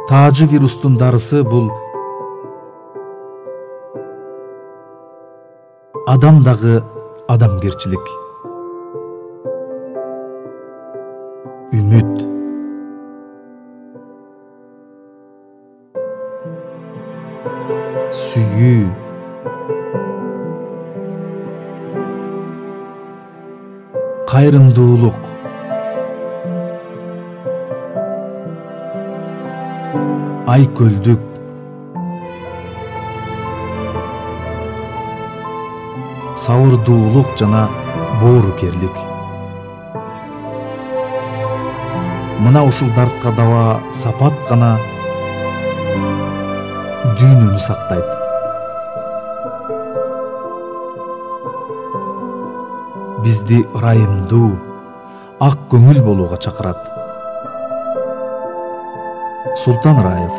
Таажы вирустун дарысы бул адамдагы адамгерчилик, үмүт, сүйүү, кайрымдуулук, айкөлдүк, сабырдуулук жана боорукерлик. Мына ушул дартка даба сапат гана дүйнөнү сактайт. Бизди ырайымдуу, ак көңүл болууга чакырат. Султан Раев.